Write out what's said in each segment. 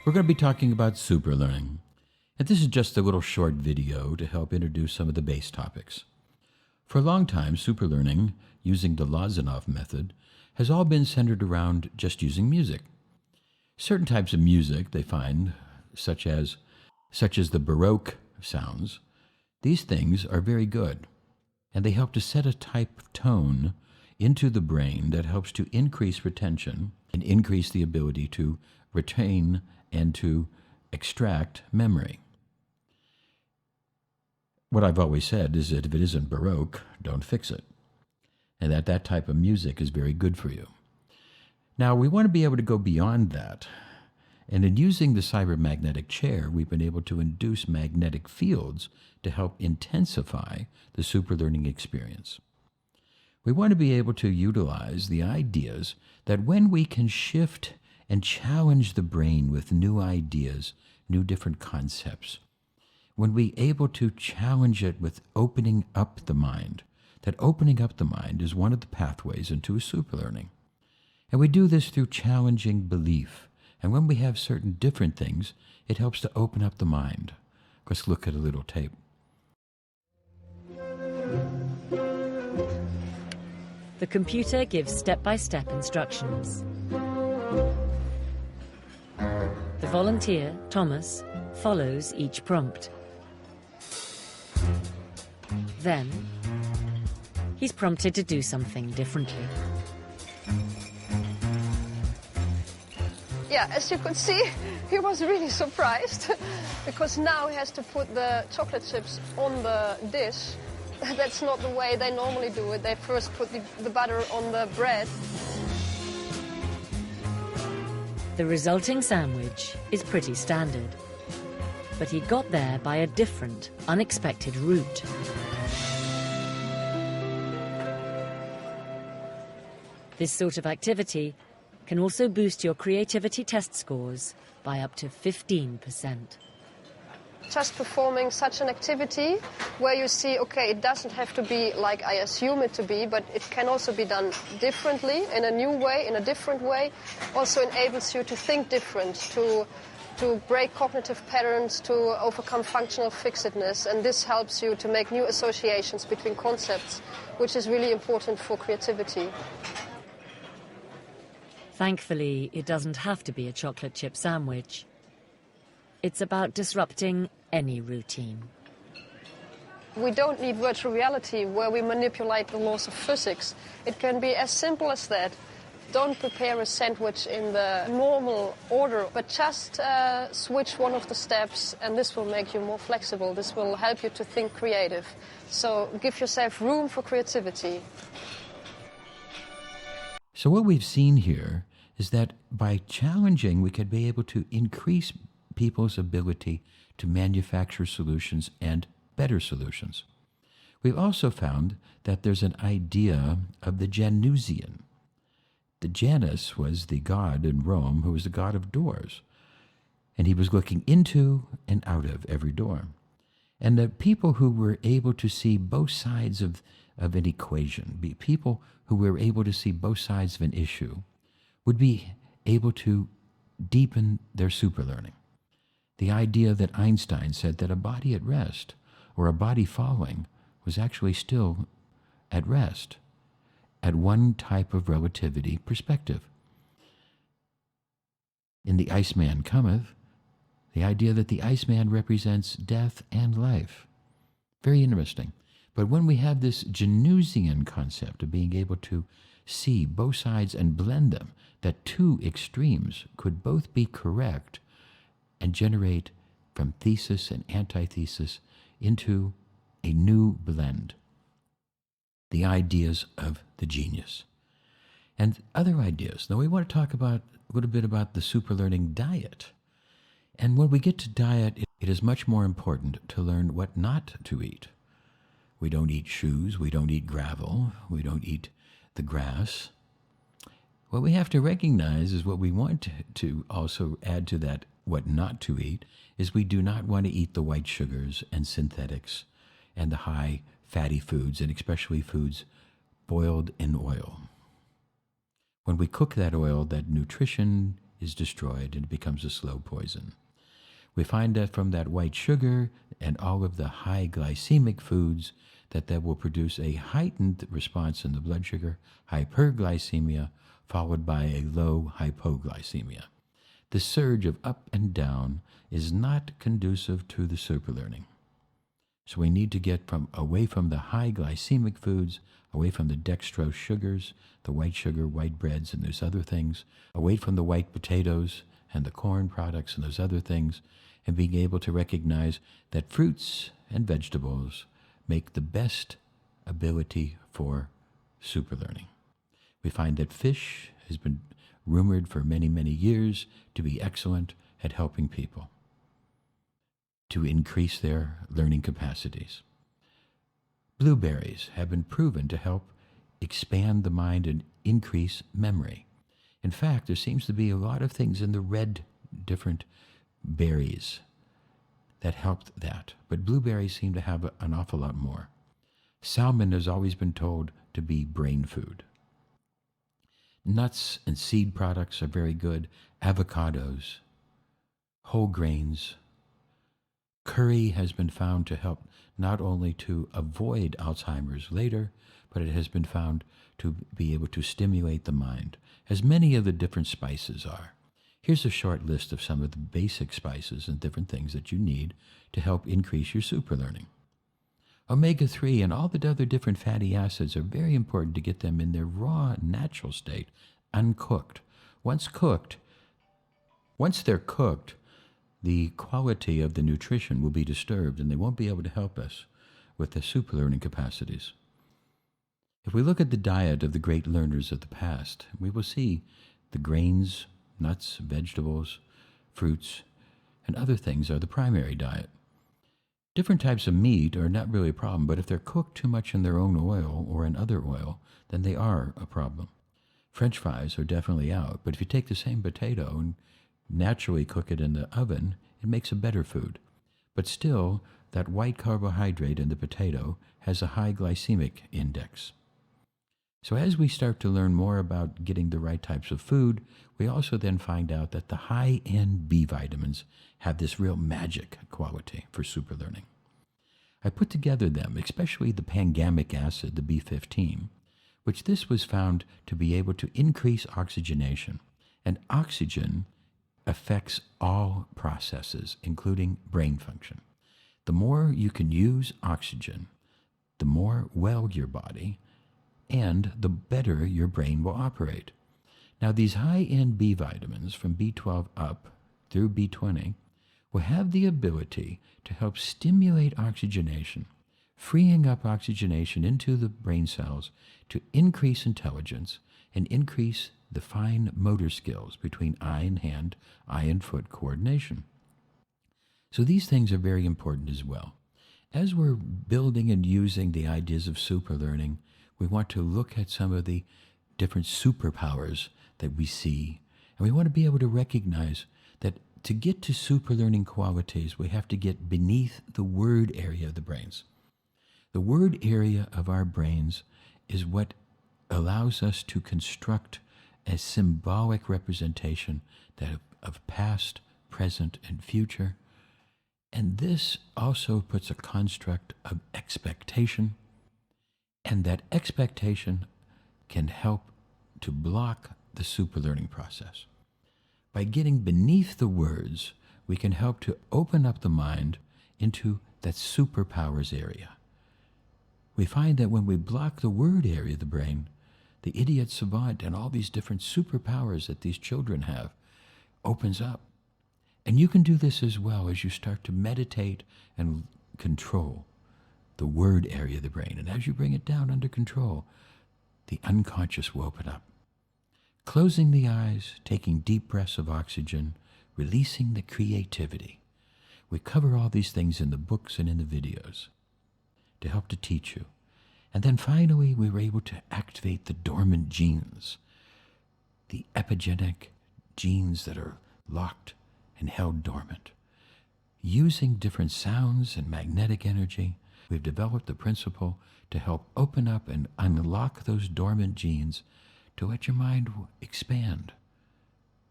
We're going to be talking about superlearning, and this is just a little short video to help introduce some of the base topics. For a long time, superlearning, using the Lozanov method, has all been centered around just using music. Certain types of music they find, such as the Baroque sounds, these things are very good, and they help to set a type of tone into the brain that helps to increase retention and increase the ability to retain and to extract memory. What I've always said is that if it isn't Baroque, don't fix it, and that type of music is very good for you. Now, we want to be able to go beyond that, and in using the cybermagnetic chair, we've been able to induce magnetic fields to help intensify the superlearning experience. We want to be able to utilize the ideas that when we can shift and challenge the brain with new ideas, new different concepts, when we're able to challenge it with opening up the mind, that opening up the mind is one of the pathways into a superlearning. And we do this through challenging belief. And when we have certain different things, it helps to open up the mind. Let's look at a little tape. The computer gives step-by-step instructions. The volunteer, Thomas, follows each prompt. Then, he's prompted to do something differently. Yeah, as you could see, he was really surprised because now he has to put the chocolate chips on the dish. That's not the way they normally do it. They first put the butter on the bread. The resulting sandwich is pretty standard, but he got there by a different, unexpected route. This sort of activity can also boost your creativity test scores by up to 15%. Just performing such an activity where you see, okay, it doesn't have to be like I assume it to be, but it can also be done differently, in a new way, in a different way, also enables you to think different, to break cognitive patterns, to overcome functional fixedness, and this helps you to make new associations between concepts, which is really important for creativity. Thankfully, it doesn't have to be a chocolate chip sandwich. It's about disrupting any routine. We don't need virtual reality where we manipulate the laws of physics. It can be as simple as that. Don't prepare a sandwich in the normal order, but just switch one of the steps, and this will make you more flexible. This will help you to think creative. So give yourself room for creativity. So what we've seen here is that by challenging, we could be able to increase people's ability to manufacture solutions and better solutions. We've also found that there's an idea of the Janusian. The Janus was the god in Rome who was the god of doors, and he was looking into and out of every door. And the people who were able to see both sides of an equation, people who were able to see both sides of an issue, would be able to deepen their superlearning. The idea that Einstein said that a body at rest or a body falling was actually still at rest at one type of relativity perspective. In The Iceman Cometh, the idea that the Iceman represents death and life. Very interesting. But when we have this Janusian concept of being able to see both sides and blend them, that two extremes could both be correct and generate from thesis and antithesis into a new blend. The ideas of the genius. And other ideas. Now we want to talk about a little bit about the superlearning diet. And when we get to diet, it is much more important to learn what not to eat. We don't eat shoes, we don't eat gravel, we don't eat the grass. What we have to recognize is what we want to also add to that what not to eat is we do not want to eat the white sugars and synthetics and the high fatty foods, and especially foods boiled in oil. When we cook that oil, that nutrition is destroyed and it becomes a slow poison. We find that from that white sugar and all of the high glycemic foods that will produce a heightened response in the blood sugar, hyperglycemia, followed by a low hypoglycemia. The surge of up and down is not conducive to the superlearning. So we need to get away from the high glycemic foods, away from the dextrose sugars, the white sugar, white breads, and those other things, away from the white potatoes and the corn products and those other things, and being able to recognize that fruits and vegetables make the best ability for superlearning. We find that fish has been rumored for many, many years to be excellent at helping people to increase their learning capacities. Blueberries have been proven to help expand the mind and increase memory. In fact, there seems to be a lot of things in the red different berries that helped that, but blueberries seem to have an awful lot more. Salmon has always been told to be brain food. Nuts and seed products are very good. Avocados, whole grains. Curry has been found to help not only to avoid Alzheimer's later, but it has been found to be able to stimulate the mind, as many of the different spices are. Here's a short list of some of the basic spices and different things that you need to help increase your superlearning. Omega-3 and all the other different fatty acids are very important to get them in their raw, natural state, uncooked. Once they're cooked, the quality of the nutrition will be disturbed and they won't be able to help us with the superlearning capacities. If we look at the diet of the great learners of the past, we will see the grains, nuts, vegetables, fruits, and other things are the primary diet. Different types of meat are not really a problem, but if they're cooked too much in their own oil or in other oil, then they are a problem. French fries are definitely out, but if you take the same potato and naturally cook it in the oven, it makes a better food. But still, that white carbohydrate in the potato has a high glycemic index. So as we start to learn more about getting the right types of food, we also then find out that the high-end B vitamins have this real magic quality for superlearning. I put together them, especially the pangamic acid, the B15, which this was found to be able to increase oxygenation. And oxygen affects all processes, including brain function. The more you can use oxygen, the more well your body, and the better your brain will operate. Now, these high-end B vitamins from B12 up through B20 will have the ability to help stimulate oxygenation, freeing up oxygenation into the brain cells to increase intelligence and increase the fine motor skills between eye and hand, eye and foot coordination. So these things are very important as well. As we're building and using the ideas of superlearning, we want to look at some of the different superpowers that we see. And we want to be able to recognize that to get to superlearning qualities, we have to get beneath the word area of the brains. The word area of our brains is what allows us to construct a symbolic representation of past, present, and future. And this also puts a construct of expectation, and that expectation can help to block the superlearning process. By getting beneath the words, we can help to open up the mind into that superpowers area. We find that when we block the word area of the brain, the idiot savant and all these different superpowers that these children have opens up. And you can do this as well as you start to meditate and control the word area of the brain. And as you bring it down under control, the unconscious will open up. Closing the eyes, taking deep breaths of oxygen, releasing the creativity. We cover all these things in the books and in the videos to help to teach you. And then finally, we were able to activate the dormant genes, the epigenetic genes that are locked and held dormant. Using different sounds and magnetic energy, we've developed the principle to help open up and unlock those dormant genes to let your mind expand.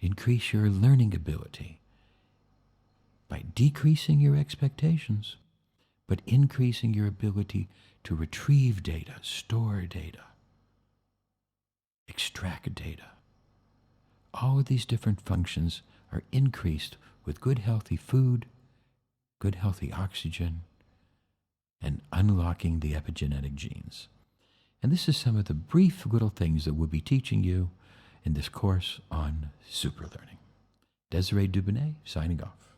increase your learning ability by decreasing your expectations, but increasing your ability to retrieve data, store data, extract data. All of these different functions are increased with good healthy food, good healthy oxygen, and unlocking the epigenetic genes. And this is some of the brief little things that we'll be teaching you in this course on superlearning. Desiree Dubonnet signing off.